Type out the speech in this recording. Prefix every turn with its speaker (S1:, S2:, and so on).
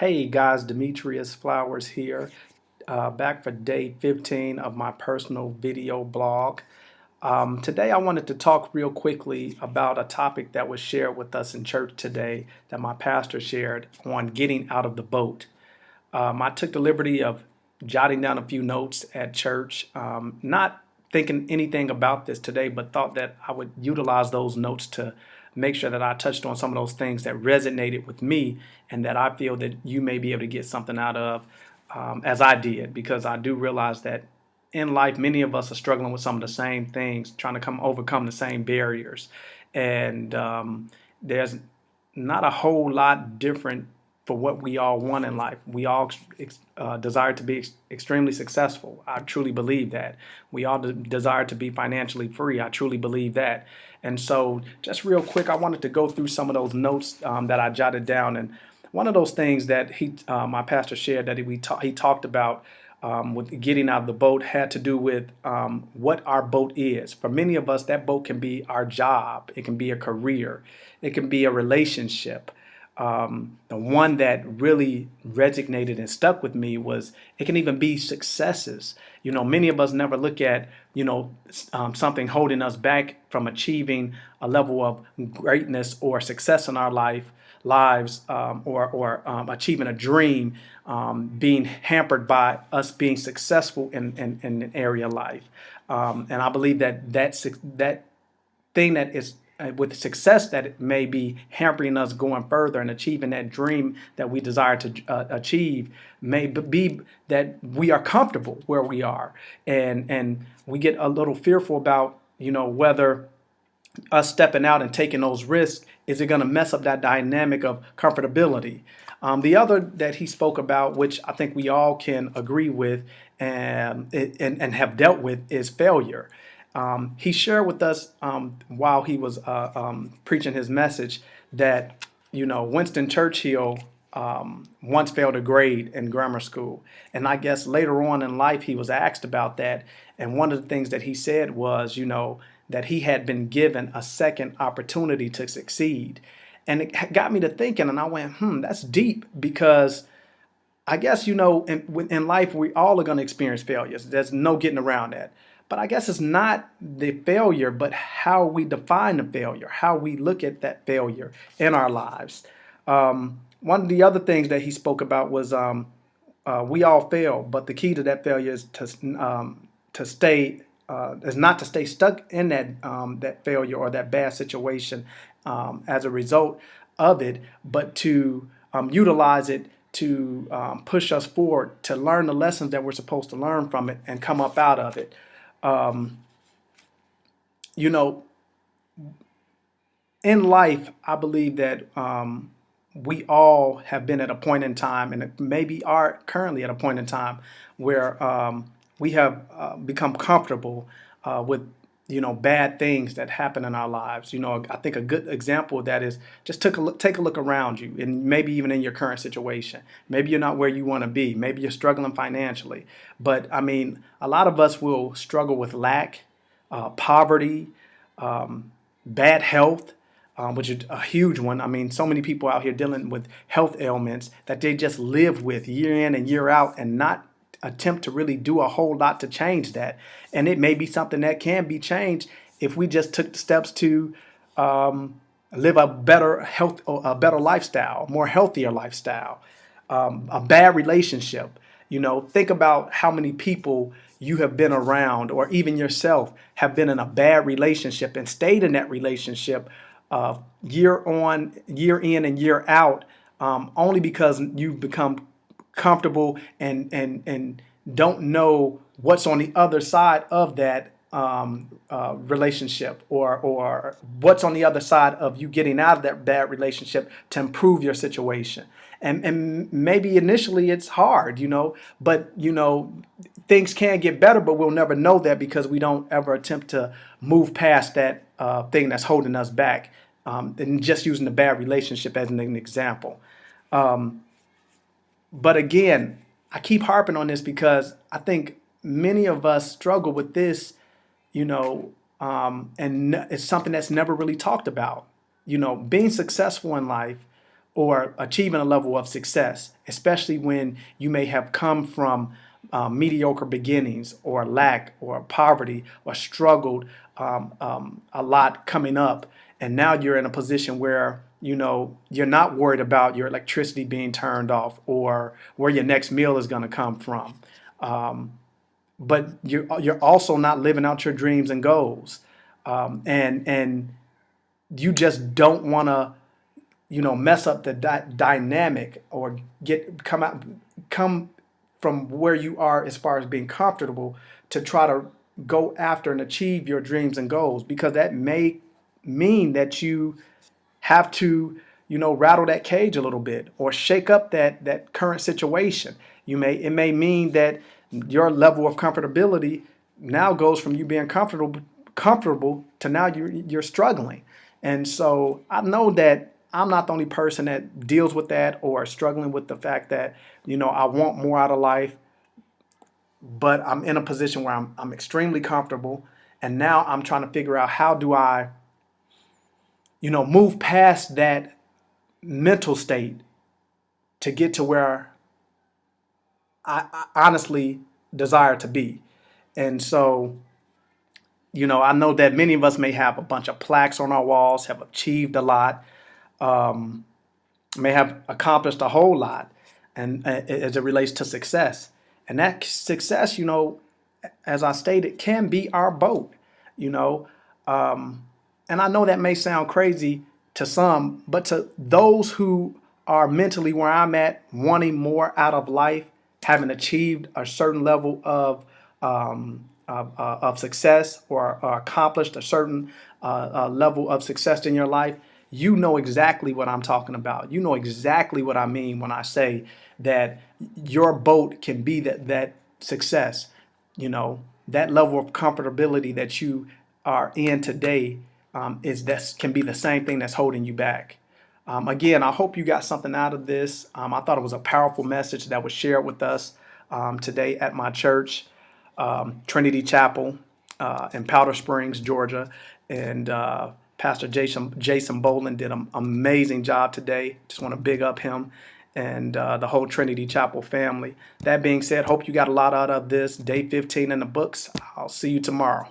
S1: Hey guys, Demetrius Flowers here, back for day 15 of my personal video blog. Today I wanted to talk real quickly about a topic that was shared with us in church today that my pastor shared on getting out of the boat. I took the liberty of jotting down a few notes at church, not thinking anything about this today, but thought that I would utilize those notes to make sure that I touched on some of those things that resonated with me and that I feel that you may be able to get something out of as I did, because I do realize that in life, many of us are struggling with some of the same things, trying to overcome the same barriers. And there's not a whole lot different for what we all want in life. We all desire to be extremely successful. I truly believe that. We all desire to be financially free. I truly believe that. And so, just real quick, I wanted to go through some of those notes that I jotted down. And one of those things that my pastor shared that he talked about with getting out of the boat had to do with what our boat is. For many of us, that boat can be our job. It can be a career. It can be a relationship. The one that really resonated and stuck with me was it can even be successes. Many of us never look at, something holding us back from achieving a level of greatness or success in our lives, or achieving a dream, being hampered by us being successful in an area of life. And I believe that thing that is with success that it may be hampering us going further and achieving that dream that we desire to achieve may be that we are comfortable where we are, and we get a little fearful about whether us stepping out and taking those risks, is it going to mess up that dynamic of comfortability? The other that he spoke about, which I think we all can agree with and have dealt with, is failure. He shared with us while he was preaching his message that Winston Churchill once failed a grade in grammar school, and I guess later on in life he was asked about that, and one of the things that he said was that he had been given a second opportunity to succeed, and it got me to thinking, and I went, that's deep, because I guess, in life, we all are going to experience failures. There's no getting around that. But I guess it's not the failure, but how we define the failure, how we look at that failure in our lives. One of the other things that he spoke about was we all fail, but the key to that failure is to stay is not to stay stuck in that failure or that bad situation as a result of it, but to utilize it to push us forward, to learn the lessons that we're supposed to learn from it and come up out of it. Um, you know, in life, I believe that we all have been at a point in time, and maybe are currently at a point in time where we have become comfortable with bad things that happen in our lives. I think a good example of that is just take a look around you, and maybe even in your current situation. Maybe you're not where you want to be. Maybe you're struggling financially. But I mean, a lot of us will struggle with lack, poverty, bad health, which is a huge one. I mean, so many people out here dealing with health ailments that they just live with year in and year out, and not attempt to really do a whole lot to change that. And it may be something that can be changed if we just took the steps to live a a better lifestyle, more healthier lifestyle, a bad relationship. Think about how many people you have been around, or even yourself have been in a bad relationship and stayed in that relationship year in and year out, only because you've become comfortable and don't know what's on the other side of that relationship, or what's on the other side of you getting out of that bad relationship to improve your situation. And maybe initially it's hard, but things can get better, but we'll never know that because we don't ever attempt to move past that thing that's holding us back, and just using the bad relationship as an example. But again, I keep harping on this because I think many of us struggle with this, and it's something that's never really talked about. Being successful in life, or achieving a level of success, especially when you may have come from mediocre beginnings or lack or poverty or struggled a lot coming up. And now you're in a position where, you're not worried about your electricity being turned off or where your next meal is going to come from. But you're also not living out your dreams and goals. And you just don't want to mess up the dynamic or come from where you are as far as being comfortable to try to go after and achieve your dreams and goals, because that may mean that you have to rattle that cage a little bit or shake up that current situation. It may mean that your level of comfortability now goes from you being comfortable to now you're struggling. And so I know that I'm not the only person that deals with that or struggling with the fact that I want more out of life, but I'm in a position where I'm extremely comfortable, and now I'm trying to figure out how do I move past that mental state to get to where I honestly desire to be. And so, I know that many of us may have a bunch of plaques on our walls, have achieved a lot, may have accomplished a whole lot, and as it relates to success. And that success, as I stated, can be our boat, you know. And I know that may sound crazy to some, but to those who are mentally where I'm at, wanting more out of life, having achieved a certain level of success or accomplished a certain level of success in your life, you know exactly what I'm talking about. You know exactly what I mean when I say that your boat can be that success. That level of comfortability that you are in today is that can be the same thing that's holding you back. Again, I hope you got something out of this. I thought it was a powerful message that was shared with us today at my church, Trinity Chapel in Powder Springs, Georgia. And Pastor Jason Boland did an amazing job today. Just want to big up him and the whole Trinity Chapel family. That being said, hope you got a lot out of this. Day 15 in the books. I'll see you tomorrow.